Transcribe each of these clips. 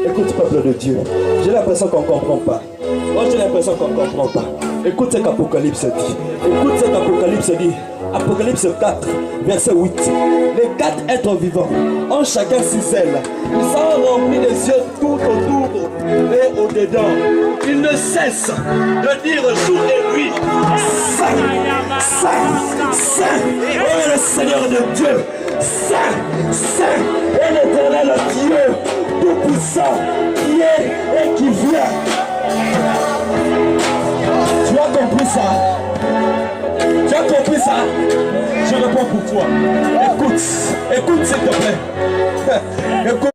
Écoute, peuple de Dieu. J'ai l'impression qu'on ne comprend pas. Moi, j'ai l'impression qu'on ne comprend pas. Écoute ce qu'Apocalypse dit. Écoute ce qu'Apocalypse dit. Apocalypse 4, verset 8. Les 4 êtres vivants ont chacun 6 ailes. Ils sont remplis des yeux tout autour et au-dedans. Ils ne cessent de dire jour et nuit: Saint, Saint, Saint, est le Seigneur de Dieu. Saint, Saint, est l'Éternel Dieu tout-puissant qui est et qui vient. Tu as compris ça? Tu as compris ça? Je réponds pour toi. Écoute s'il te plaît. Écoute.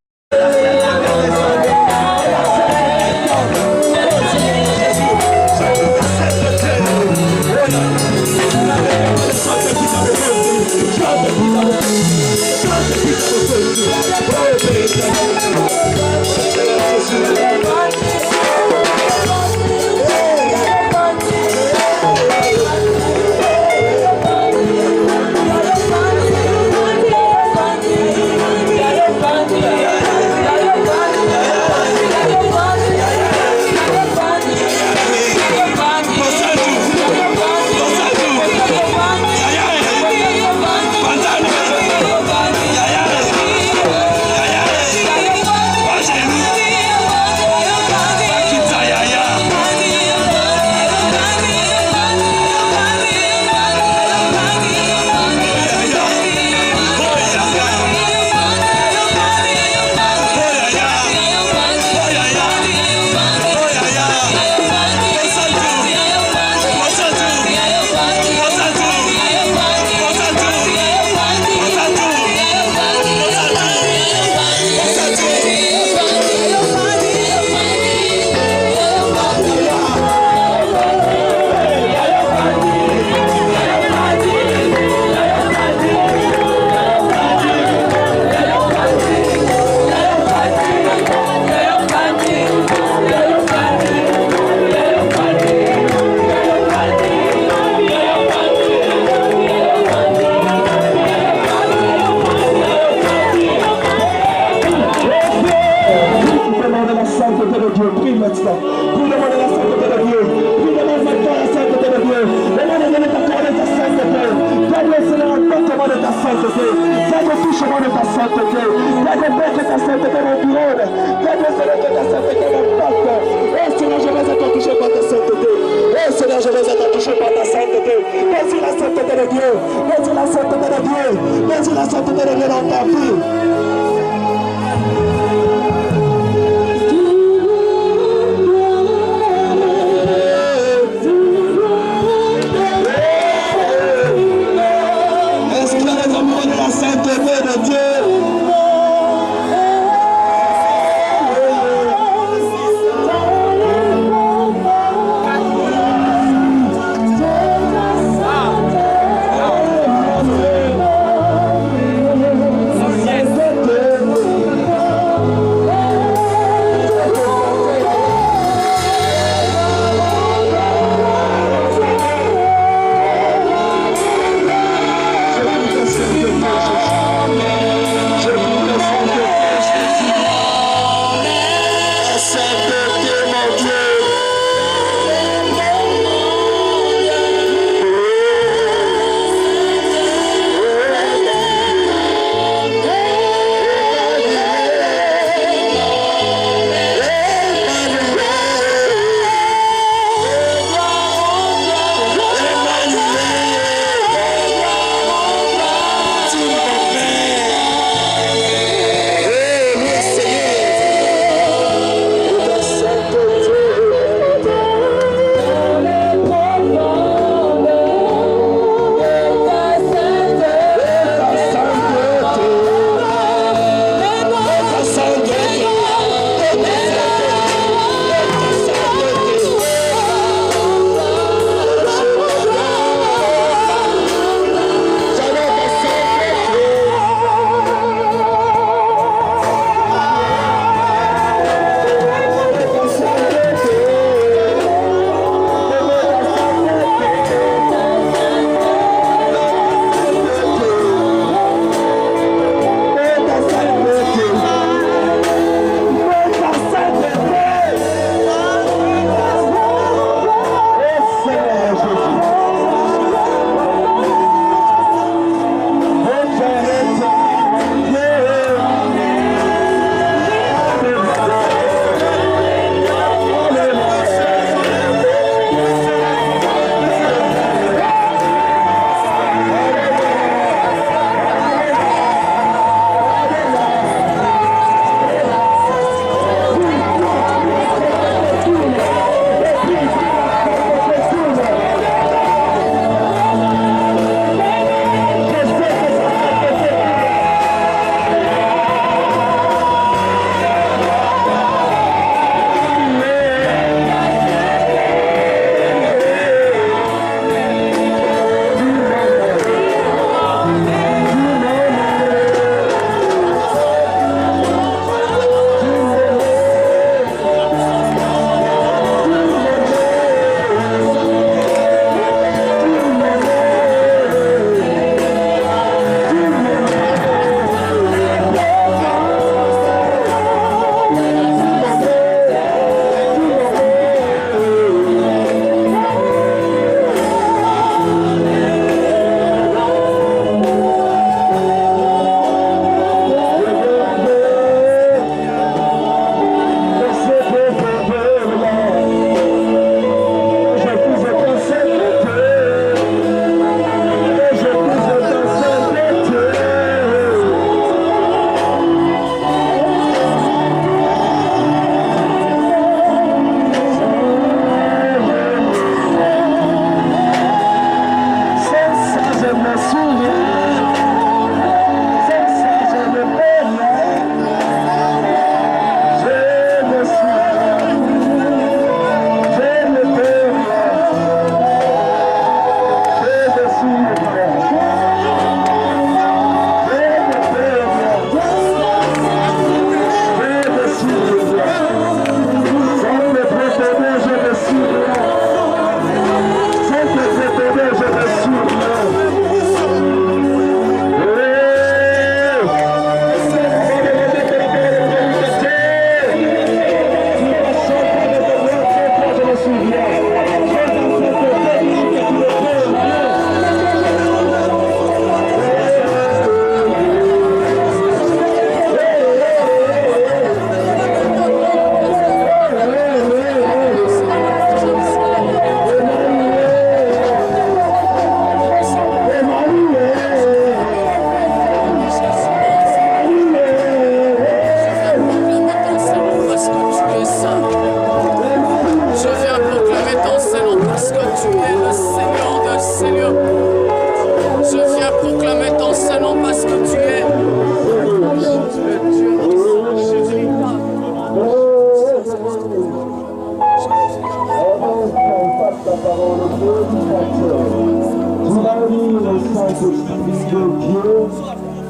Est-ce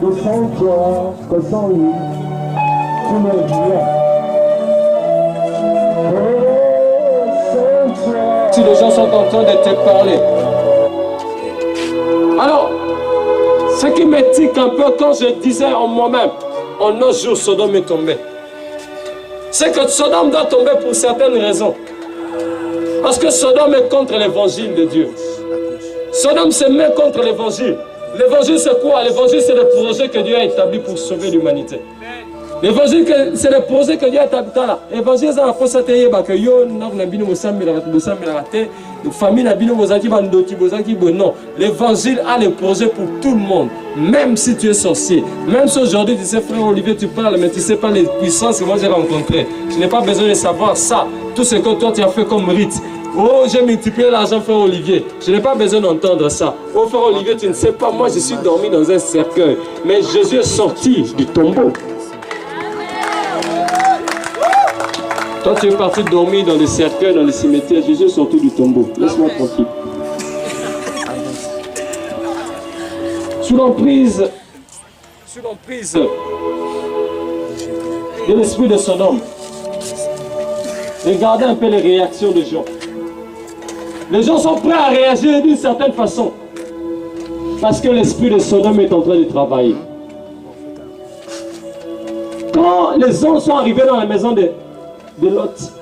que sans toi, que sans lui, tu n'es rien. Oh, sans toi. Si les gens sont en train de te parler. Alors, ce qui me tique un peu quand je disais en moi-même, en un jour Sodome est tombé. C'est que Sodome doit tomber pour certaines raisons. Parce que Sodome est contre l'évangile de Dieu. Sodome se met contre l'évangile. L'évangile c'est quoi? L'évangile c'est le projet que Dieu a établi pour sauver l'humanité. L'évangile c'est le projet que Dieu a établi là. L'évangile c'est la force que yo na bino mosambi la te, famille na bino mozaki bandoti bozaki bon non. L'évangile a le projet pour tout le monde. Même si tu es sorcier, même si aujourd'hui tu sais frère Olivier tu parles mais tu sais pas les puissances que moi j'ai rencontrées. Je n'ai pas besoin de savoir ça. Tout ce que toi tu as fait comme rite. Oh, j'ai multiplié l'argent, frère Olivier. Je n'ai pas besoin d'entendre ça. Oh, frère Olivier, tu ne sais pas, moi je suis dormi dans un cercueil. Mais Jésus est sorti du tombeau. Toi, tu es parti dormir dans les cercueils, dans les cimetières. Jésus est sorti du tombeau. Laisse-moi tranquille. Sous l'emprise de l'esprit de Sodome, regardez un peu les réactions des gens. Les gens sont prêts à réagir d'une certaine façon. Parce que l'esprit de Sodome est en train de travailler. Quand les anges sont arrivés dans la maison de Lot,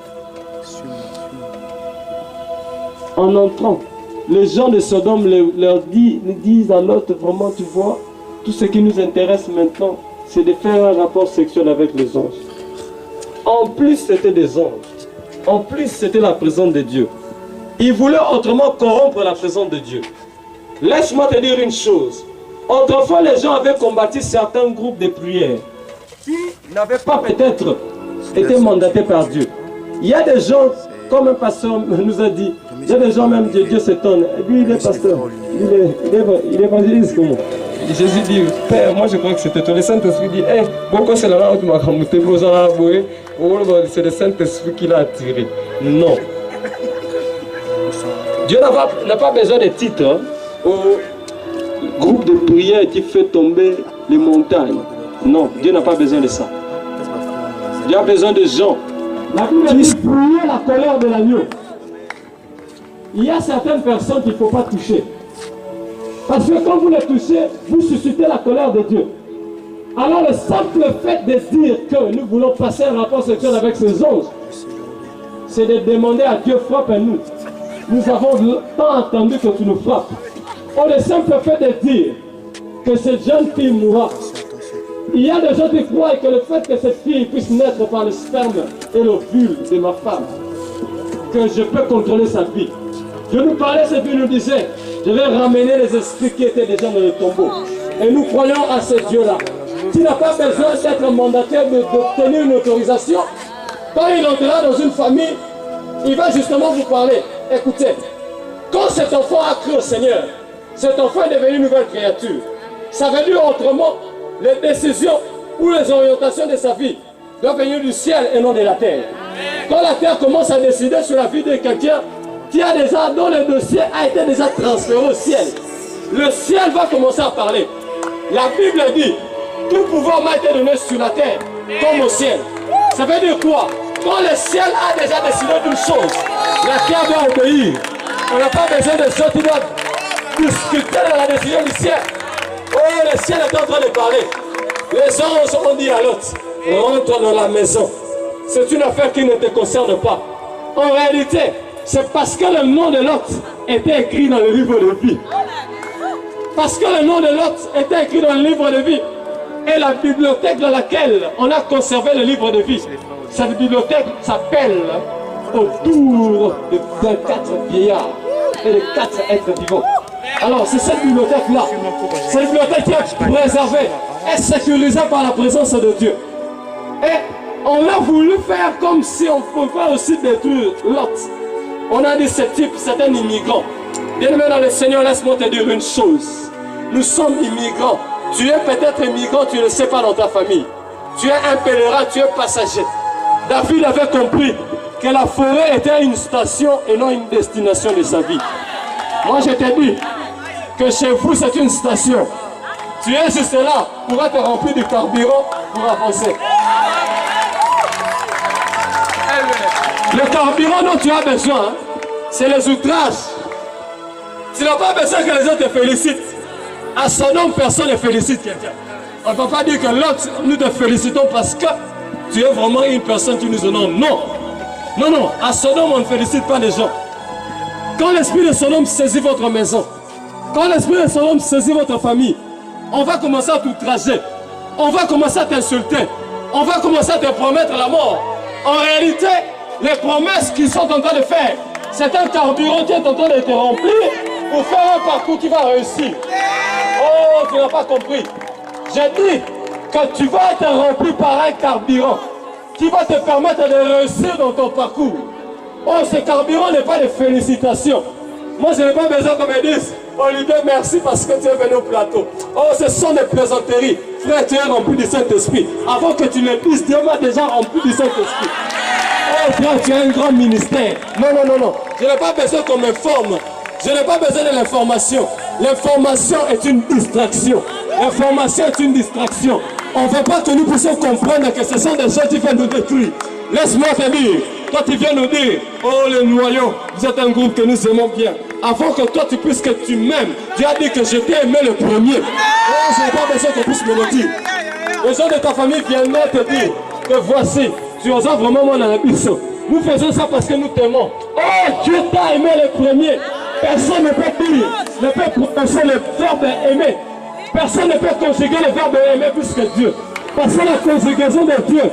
en entrant, les gens de Sodome leur disent à Lot, vraiment tu vois, tout ce qui nous intéresse maintenant, c'est de faire un rapport sexuel avec les anges. En plus, c'était des anges. En plus, c'était la présence de Dieu. Ils voulaient autrement corrompre la présence de Dieu. Laisse-moi te dire une chose. Autrefois, les gens avaient combattu certains groupes de prière qui n'avaient pas peut-être été mandatés par Dieu. Il y a des gens, comme un pasteur nous a dit, il y a des gens même, Dieu s'étonne. Lui, il est pasteur. Il est évangéliste comment? Jésus dit, Père, moi je crois que c'était toi. Le Saint-Esprit dit, pourquoi c'est là où tu m'as ramonté? C'est le Saint-Esprit qui l'a attiré. Non. Dieu n'a pas besoin de titres hein, au groupe de prière qui fait tomber les montagnes. Non, Dieu n'a pas besoin de ça. Dieu a besoin de gens qui prier la colère de l'agneau. Il y a certaines personnes qu'il ne faut pas toucher. Parce que quand vous les touchez, vous suscitez la colère de Dieu. Alors le simple fait de dire que nous voulons passer un rapport sexuel avec ces anges, c'est de demander à Dieu, frappe-nous. Nous avons tant entendu que tu nous frappes. Or, le simple fait de dire que cette jeune fille mourra, il y a des gens qui croient que le fait que cette fille puisse naître par le sperme et l'ovule de ma femme, que je peux contrôler sa vie. Je nous parlais, cette fille nous disait, je vais ramener les esprits qui étaient déjà dans le tombeau. Et nous croyons à ce Dieu-là. Tu n'as pas besoin d'être mandataire d'obtenir une autorisation. Quand il entrera dans une famille, il va justement vous parler. Écoutez, quand cet enfant a cru au Seigneur, cet enfant est devenu une nouvelle créature. Ça veut dire autrement, les décisions ou les orientations de sa vie doivent venir du ciel et non de la terre. Quand la terre commence à décider sur la vie de quelqu'un dont le dossier a été déjà transféré au ciel, le ciel va commencer à parler. La Bible dit, tout pouvoir m'a été donné sur la terre comme au ciel. Ça veut dire quoi? Quand le ciel a déjà décidé d'une chose, la terre doit obéir. On n'a pas besoin de gens qui doivent discuter de la décision du ciel. Oh, le ciel est en train de parler. Les anges ont dit à l'autre, rentre dans la maison. C'est une affaire qui ne te concerne pas. En réalité, c'est parce que le nom de l'autre était écrit dans le livre de vie. Parce que le nom de l'autre était écrit dans le livre de vie. Et la bibliothèque dans laquelle on a conservé le livre de vie, cette bibliothèque s'appelle Autour de 24 vieillards et de 4 êtres vivants. Alors c'est cette bibliothèque-là, cette bibliothèque qui est préservée et sécurisée par la présence de Dieu. Et on a voulu faire comme si on pouvait aussi détruire l'autre. On a dit ce type, c'est un immigrant. Bien-aimé dans le Seigneur, laisse-moi te dire une chose. Nous sommes immigrants. Tu es peut-être immigrant, tu ne le sais pas dans ta famille. Tu es un pèlerin, tu es passager. David avait compris que la forêt était une station et non une destination de sa vie. Moi je te dis que chez vous c'est une station. Tu es juste là pour être rempli du carburant pour avancer. Le carburant dont tu as besoin, c'est les outrages. Tu n'as pas besoin que les autres te félicitent. À son nom, personne ne félicite quelqu'un. On ne peut pas dire que l'autre, nous te félicitons parce que tu es vraiment une personne qui nous honore. Non. Non, non. À son nom, on ne félicite pas les gens. Quand l'esprit de son homme saisit votre maison, quand l'esprit de son homme saisit votre famille, on va commencer à t'outrager. On va commencer à t'insulter. On va commencer à te promettre la mort. En réalité, les promesses qu'ils sont en train de faire, c'est un carburant qui est en train de te remplir pour faire un parcours qui va réussir. Oh, tu n'as pas compris. J'ai dit que tu vas être rempli par un carburant qui va te permettre de réussir dans ton parcours. Oh, ce carburant n'est pas de félicitations. Moi, je n'ai pas besoin qu'on me dise Olivier, merci parce que tu es venu au plateau. Oh, ce sont des plaisanteries. Frère, tu es rempli du Saint-Esprit. Avant que tu le dises, Dieu m'a déjà rempli du Saint-Esprit. Oh, frère, tu as un grand ministère. Non, non, non, non. Je n'ai pas besoin qu'on m'informe. Je n'ai pas besoin de l'information. L'information est une distraction. L'information est une distraction. On ne veut pas que nous puissions comprendre que ce sont des gens qui viennent nous détruire. Laisse-moi te dire, toi tu viens nous dire, oh les noyaux, vous êtes un groupe que nous aimons bien. Avant que toi tu puisses que tu m'aimes, Dieu a dit que je t'ai aimé le premier. Oh, je n'ai pas besoin qu'on puisse me le dire. Les gens de ta famille viennent te dire que voici, tu oses vraiment mon abysse. Nous faisons ça parce que nous t'aimons. Oh, Dieu t'a aimé le premier. Personne ne peut dire, ne peut prononcer le verbe aimer. Personne ne peut conjuguer le verbe aimer plus que Dieu. Parce que la conjugaison de Dieu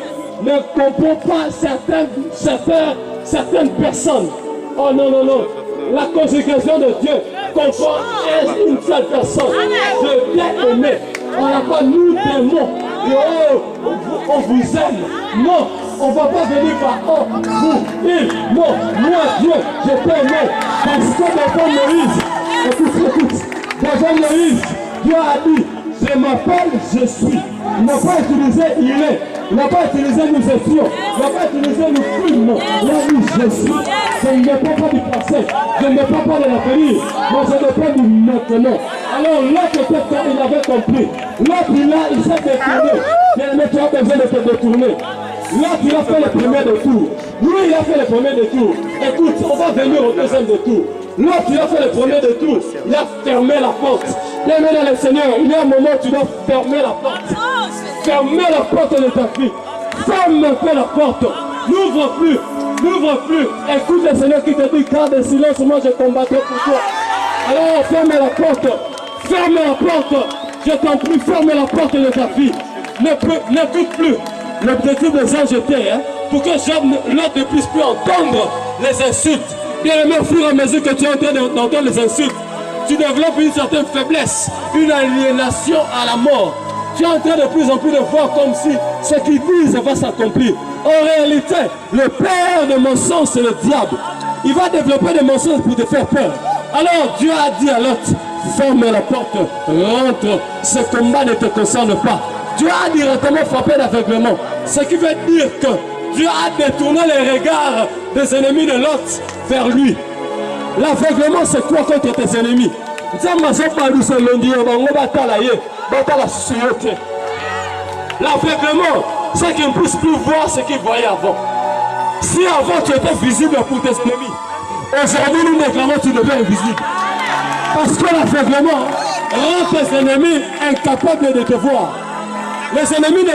ne comprend pas certaines personnes. Oh non, non, non. La conjugaison de Dieu comprend une seule personne. Je t'ai aimé. On n'a pas nous t'aimons. Et oh, on vous aime. Non, on ne va pas venir par oh, vous, il, non, moi, Dieu, je t'ai aimé. Parce que devant Moïse, écoute, devant Moïse, Dieu a dit, je m'appelle, je suis. Il n'a pas utilisé il est. Il n'a pas utilisé nous étions. Il n'a pas utilisé nous fûmes. Il a dit je suis. Je ne dépends pas du passé. Je ne dépends pas de l'avenir. Mais je dépends du maintenant. Alors l'autre peut-être il avait compris. L'autre il s'est détourné. Mais tu as besoin de te détourner. L'autre il a fait le premier détour. Lui il a fait le premier détour. Écoute, on va venir au deuxième détour. L'autre il a fait le premier détour. Il a fermé la porte. Bien dans le Seigneur, il y a un moment où tu dois fermer la porte. Fermez la porte de ta vie. Ferme un peu la porte. N'ouvre plus. N'ouvre plus. Écoute le Seigneur qui te dit, garde le silence, moi je combattrai pour toi. Alors ferme la porte. Ferme la porte. Je t'en prie, ferme la porte de ta vie. N'écoute plus. L'objectif des anges était, pour que l'autre ne puisse plus entendre les insultes. Bien aimé, au fur et à mesure que tu es en train d'entendre les insultes, tu développes une certaine faiblesse, une aliénation à la mort. Tu es en train de plus en plus de voir comme si ce qu'ils disent va s'accomplir. En réalité, le père de mensonges, c'est le diable. Il va développer des mensonges pour te faire peur. Alors Dieu a dit à l'autre, ferme la porte, rentre, ce combat ne te concerne pas. Dieu a directement frappé d'aveuglement. Ce qui veut dire que Dieu a détourné les regards des ennemis de l'autre vers lui. L'aveuglement, c'est quoi contre tes ennemis? L'aveuglement, c'est qu'ils ne puissent plus voir ce qu'ils voyaient avant. Si avant tu étais visible pour tes ennemis, aujourd'hui nous déclarons que tu deviens invisible. Parce que l'aveuglement rend tes ennemis incapables de te voir. Les ennemis de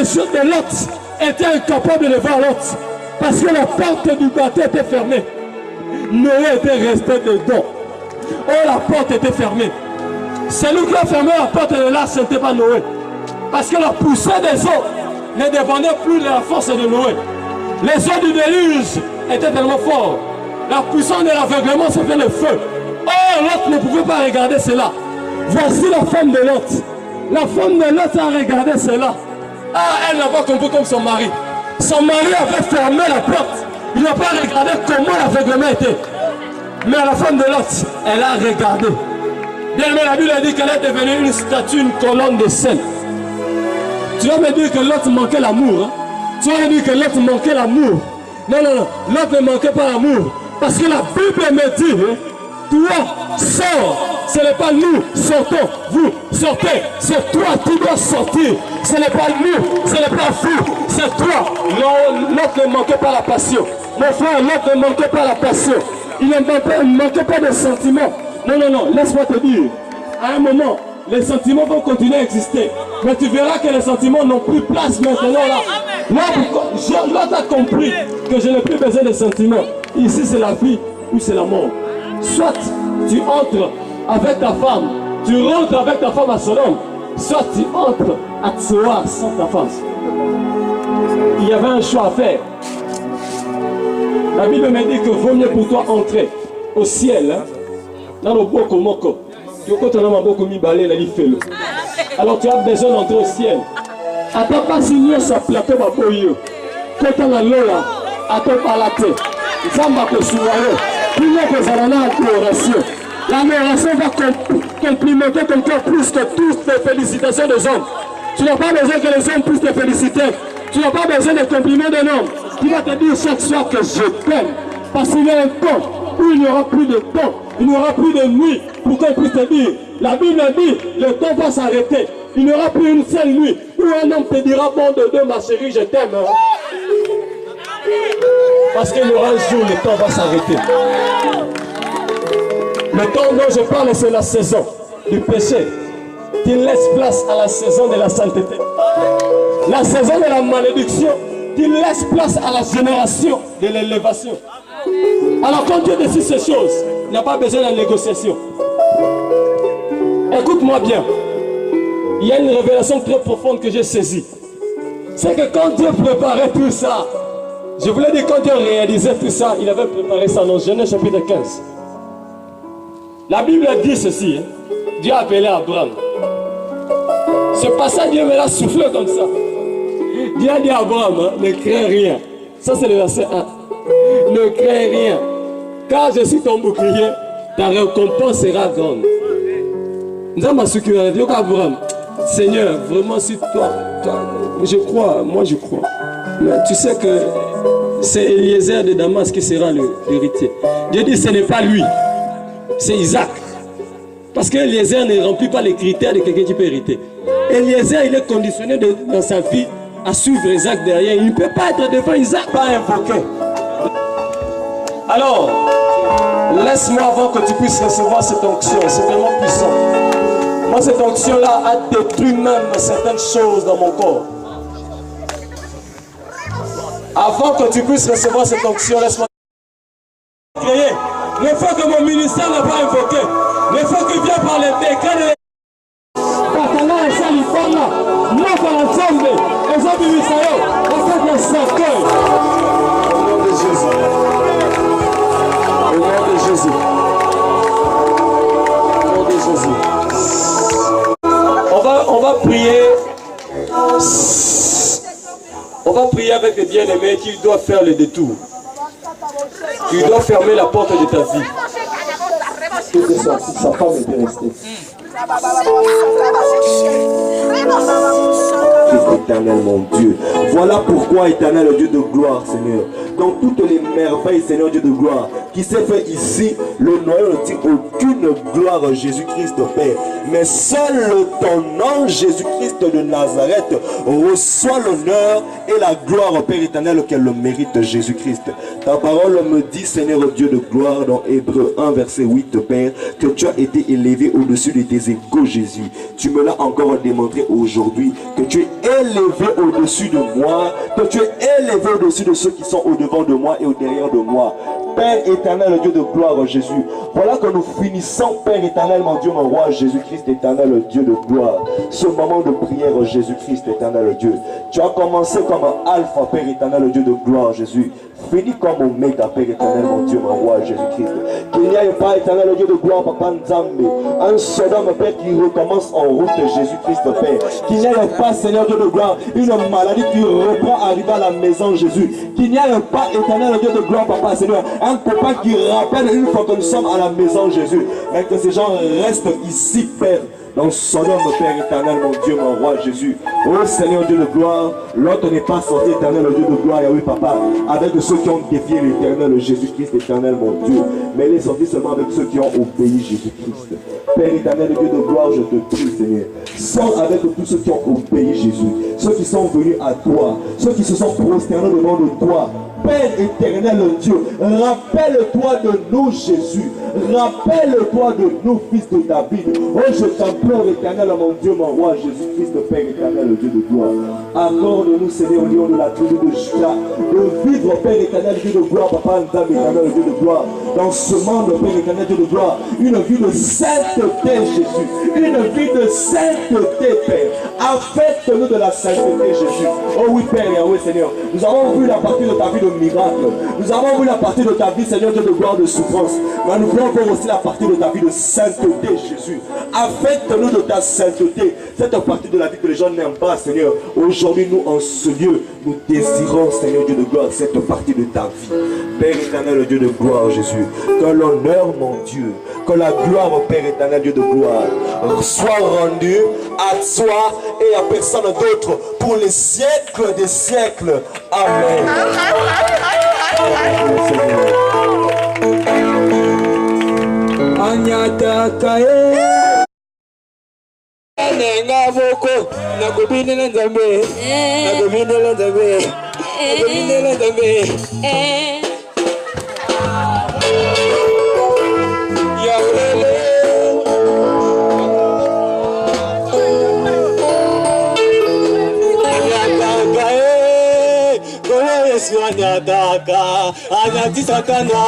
l'autre étaient incapables de voir l'autre. Parce que la porte du bateau était fermée. Noé était resté dedans. Oh, la porte était fermée. Celui qui a fermé la porte de là, ce n'était pas Noé. Parce que la poussée des eaux ne dépendait plus de la force de Noé. Les eaux du déluge étaient tellement fortes. La puissance de l'aveuglement, c'était le feu. Oh, l'autre ne pouvait pas regarder cela. Voici la femme de l'autre. La femme de l'autre a regardé cela. Ah, elle n'a pas compris comme son mari. Son mari avait fermé la porte. Il n'a pas regardé comment l'aveuglement était. Mais la femme de l'autre, elle a regardé. Bien aimé, la Bible a dit qu'elle est devenue une statue, une colonne de sel. Tu vas me dire que l'autre manquait l'amour. Hein? Tu vas me dire que l'autre manquait l'amour. Non, non, non. L'autre ne manquait pas l'amour. Parce que la Bible me dit, hein, toi, Sors. Ce n'est pas nous, sortons, vous, sortez. C'est toi qui dois sortir. Ce n'est pas nous, ce n'est pas vous, c'est toi. L'autre ne manquait pas la passion. Mon frère, l'autre ne manquait pas la passion. Il ne manquait pas de sentiments. Non, non, non, laisse-moi te dire. À un moment, les sentiments vont continuer à exister. Mais tu verras que les sentiments n'ont plus place maintenant là. L'autre a compris que je n'ai plus besoin de sentiments. Ici, c'est la vie ou c'est la mort. Soit tu entres avec ta femme, tu rentres avec ta femme à Sodome, soit tu entres à Tsoar sans ta femme. Il y avait un choix à faire. La Bible me dit que vaut mieux pour toi entrer au ciel, hein, dans le boko moko. Alors tu as besoin d'entrer au ciel. Attends pas signer sa plateau ma boyo. Quand on a l'ola, attends pas la tête. Zamba ko suwayo. Puis que zalana adoration. L'adoration va complimenter ton cœur plus que toutes les félicitations des hommes. Tu n'as pas besoin que les hommes puissent te féliciter. Tu n'as pas besoin de compliments d'un homme qui va te dire chaque soir que je t'aime. Parce qu'il y a un temps où il n'y aura plus de temps, il n'y aura plus de nuit pour qu'on puisse te dire. La Bible dit, le temps va s'arrêter. Il n'y aura plus une seule nuit où un homme te dira, bon de deux, ma chérie, je t'aime. Parce qu'il y aura un jour, le temps va s'arrêter. Le temps dont je parle, c'est la saison du péché qui laisse place à la saison de la sainteté. La saison de la malédiction qui laisse place à la génération de l'élévation. Alors quand Dieu décide ces choses, il n'y a pas besoin de négociation. Écoute-moi bien. Il y a une révélation très profonde que j'ai saisie. C'est que quand Dieu préparait tout ça, je voulais dire quand Dieu réalisait tout ça, il avait préparé ça dans Genèse chapitre 15. La Bible dit ceci, hein. Dieu a appelé Abraham. Ce passage, Dieu me l'a soufflé comme ça. Dieu a dit à Abraham, hein, ne crains rien. Ça c'est le verset 1. Ne crains rien. Car je suis ton bouclier, ta récompense sera grande. Nous avons dit à Abraham, Seigneur, vraiment si toi, je crois, moi je crois. Mais tu sais que c'est Eliezer de Damas qui sera l'héritier. Dieu dit ce n'est pas lui, c'est Isaac. Parce que Eliezer ne remplit pas les critères de quelqu'un qui peut hériter. Eliezer, il est conditionné dans sa vie à suivre Isaac derrière. Il ne peut pas être devant Isaac, pas invoqué. Alors, laisse-moi avant que tu puisses recevoir cette onction. C'est tellement puissant. Moi, cette onction-là a détruit même certaines choses dans mon corps. Avant que tu puisses recevoir cette onction, laisse-moi créer. Le fait que mon ministère n'est pas invoqué, le fait qu'il vient par les décrets de au nom de Jésus. Au nom de Jésus. Au nom de Jésus. On va prier. On va prier avec les bien-aimés qui doivent faire le détour. Qui doivent fermer la porte de ta vie. Que sa femme était restée. Éternel mon Dieu, voilà pourquoi éternel le Dieu de gloire Seigneur, dans toutes les merveilles Seigneur Dieu de gloire qui s'est fait ici, le noyau ne tire aucune gloire Jésus-Christ Père, mais seul ton nom Jésus-Christ de Nazareth reçoit l'honneur et la gloire Père éternel qu'elle le mérite Jésus-Christ. Ta parole me dit Seigneur Dieu de gloire dans Hébreux 1 verset 8 Père, que tu as été élevé au-dessus de tes égaux Jésus. Tu me l'as encore démontré aujourd'hui que tu es élevé au-dessus de moi, que tu es élevé au-dessus de ceux qui sont au-devant de moi et au-derrière de moi. Père éternel, Dieu de gloire, Jésus. Voilà que nous finissons, Père éternel, mon Dieu, mon roi, Jésus-Christ éternel, Dieu de gloire. Ce moment de prière, Jésus-Christ éternel, Dieu. Tu as commencé comme un alpha, Père éternel, Dieu de gloire, Jésus. Fini comme oméga, Père éternel, mon Dieu, mon roi, Jésus-Christ. Qu'il n'y ait pas, éternel, Dieu de gloire, Papa Nzambe, un Sodome, Père, qui recommence en route, Jésus-Christ, Père. Qu'il n'y ait pas, Seigneur, Dieu de gloire, une maladie qui reprend arriver à la maison, Jésus. Qu'il n'y ait pas, éternel, Dieu de gloire, Papa, Seigneur, un copain qui rappelle une fois que nous sommes à la maison, Jésus. Mais que ces gens restent ici, Père. dans son nom, Père éternel, mon Dieu, mon roi Jésus. Oh Seigneur Dieu de gloire, l'autre n'est pas sorti, éternel, Dieu de gloire, Yahweh Papa, avec ceux qui ont défié l'éternel Jésus-Christ, éternel, mon Dieu. Mais il est sorti seulement avec ceux qui ont obéi Jésus-Christ. Père éternel, Dieu de gloire, je te prie, Seigneur. Sors avec tous ceux qui ont obéi Jésus, ceux qui sont venus à toi, ceux qui se sont prosternés devant de toi. Père éternel Dieu, rappelle-toi de nous Jésus, rappelle-toi de nous fils de David. Oh, je t'implore éternel mon Dieu, mon roi Jésus-Christ, Père éternel Dieu de gloire. Accorde-nous Seigneur au lion de la tribu de Juda, de vivre Père éternel Dieu de gloire, Papa Nzambe éternel Dieu de gloire, dans ce monde Père éternel Dieu de gloire, une vie de sainteté Jésus, une vie de sainteté Père, affecte-nous de la sainteté Jésus. Oh oui Père Yahweh Seigneur, nous avons vu la partie de ta vie de miracle. Nous avons vu la partie de ta vie, Seigneur Dieu de gloire, de souffrance. Mais nous voulons voir aussi la partie de ta vie de sainteté, Jésus. Affecte-nous de ta sainteté. Cette partie de la vie que les gens n'aiment pas, Seigneur. Aujourd'hui, nous, en ce lieu, nous désirons, Seigneur Dieu de gloire, cette partie de ta vie. Père éternel, Dieu de gloire, Jésus. Que l'honneur, mon Dieu, que la gloire, Père éternel, Dieu de gloire, soit rendue à toi et à personne d'autre pour les siècles des siècles. Amen. Anyataka, anyatisakana.